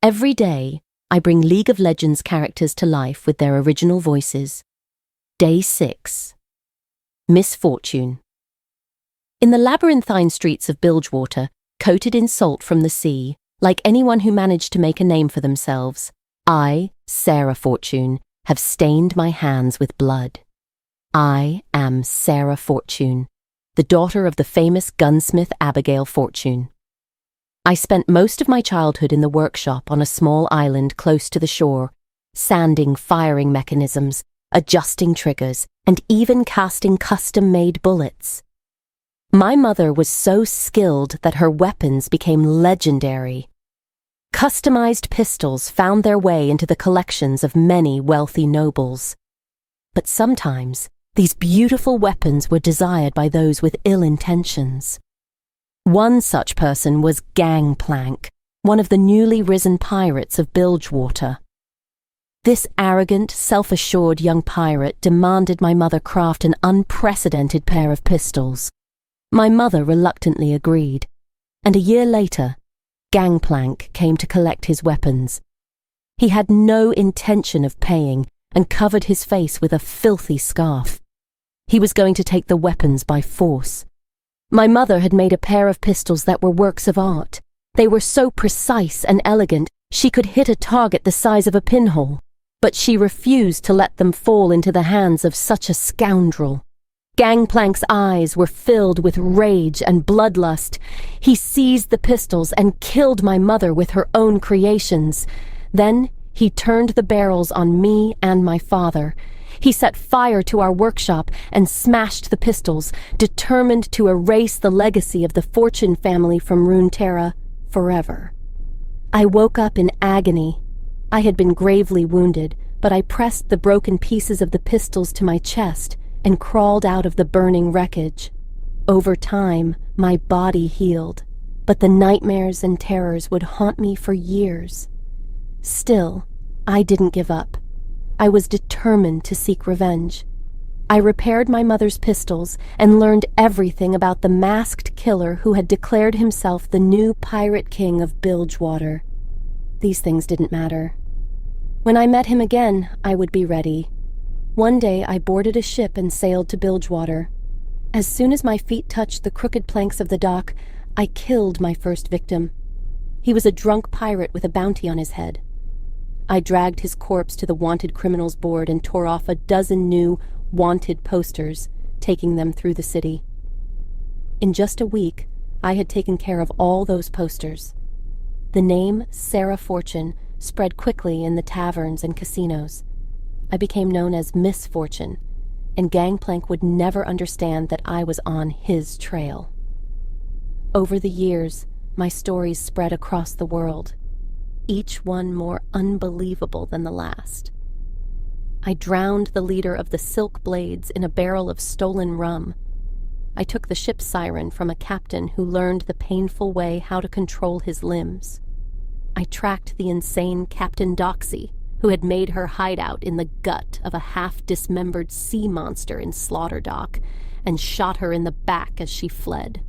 Every day, I bring League of Legends characters to life with their original voices. Day 6. Misfortune. In the labyrinthine streets of Bilgewater, coated in salt from the sea, like anyone who managed to make a name for themselves, I, Sarah Fortune, have stained my hands with blood. I am Sarah Fortune, the daughter of the famous gunsmith Abigail Fortune. I spent most of my childhood in the workshop on a small island close to the shore, sanding firing mechanisms, adjusting triggers, and even casting custom-made bullets. My mother was so skilled that her weapons became legendary. Customized pistols found their way into the collections of many wealthy nobles. But sometimes, these beautiful weapons were desired by those with ill intentions. One such person was Gangplank, one of the newly risen pirates of Bilgewater. This arrogant, self-assured young pirate demanded my mother craft an unprecedented pair of pistols. My mother reluctantly agreed, and a year later, Gangplank came to collect his weapons. He had no intention of paying and covered his face with a filthy scarf. He was going to take the weapons by force. My mother had made a pair of pistols that were works of art. They were so precise and elegant, she could hit a target the size of a pinhole, but she refused to let them fall into the hands of such a scoundrel. Gangplank's eyes were filled with rage and bloodlust. He seized the pistols and killed my mother with her own creations. Then he turned the barrels on me and my father. He set fire to our workshop and smashed the pistols, determined to erase the legacy of the Fortune family from Runeterra forever. I woke up in agony. I had been gravely wounded, but I pressed the broken pieces of the pistols to my chest and crawled out of the burning wreckage. Over time, my body healed, but the nightmares and terrors would haunt me for years. Still, I didn't give up. I was determined to seek revenge. I repaired my mother's pistols and learned everything about the masked killer who had declared himself the new pirate king of Bilgewater. These things didn't matter. When I met him again, I would be ready. One day I boarded a ship and sailed to Bilgewater. As soon as my feet touched the crooked planks of the dock, I killed my first victim. He was a drunk pirate with a bounty on his head. I dragged his corpse to the wanted criminals board and tore off a dozen new wanted posters, taking them through the city. In just a week, I had taken care of all those posters. The name Sarah Fortune spread quickly in the taverns and casinos. I became known as Miss Fortune, and Gangplank would never understand that I was on his trail. Over the years, my stories spread across the world, each one more unbelievable than the last. I drowned the leader of the Silk Blades in a barrel of stolen rum. I took the ship's siren from a captain who learned the painful way how to control his limbs. I tracked the insane Captain Doxy, who had made her hideout in the gut of a half-dismembered sea monster in Slaughterdock, and shot her in the back as she fled.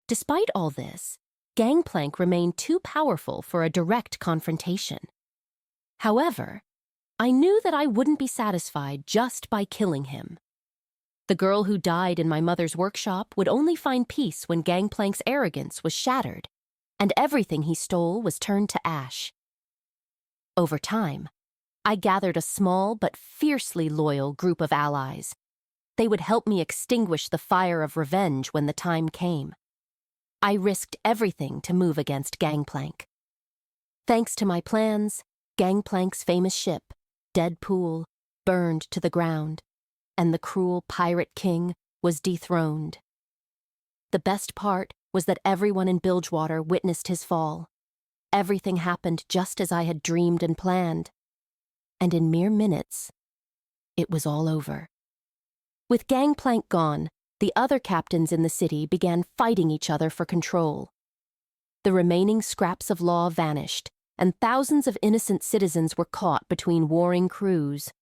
Despite all this, Gangplank remained too powerful for a direct confrontation. However, I knew that I wouldn't be satisfied just by killing him. The girl who died in my mother's workshop would only find peace when Gangplank's arrogance was shattered, and everything he stole was turned to ash. Over time, I gathered a small but fiercely loyal group of allies. They would help me extinguish the fire of revenge when the time came. I risked everything to move against Gangplank. Thanks to my plans, Gangplank's famous ship, Deadpool, burned to the ground, and the cruel pirate king was dethroned. The best part was that everyone in Bilgewater witnessed his fall. Everything happened just as I had dreamed and planned, and in mere minutes, it was all over. With Gangplank gone, the other captains in the city began fighting each other for control. The remaining scraps of law vanished, and thousands of innocent citizens were caught between warring crews.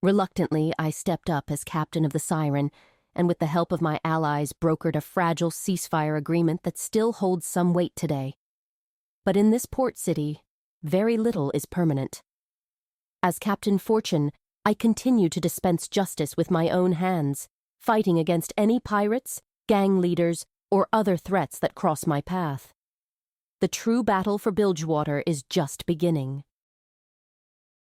Reluctantly, I stepped up as captain of the Siren, and with the help of my allies brokered a fragile ceasefire agreement that still holds some weight today. But in this port city, very little is permanent. As Captain Fortune, I continue to dispense justice with my own hands, fighting against any pirates, gang leaders, or other threats that cross my path. The true battle for Bilgewater is just beginning.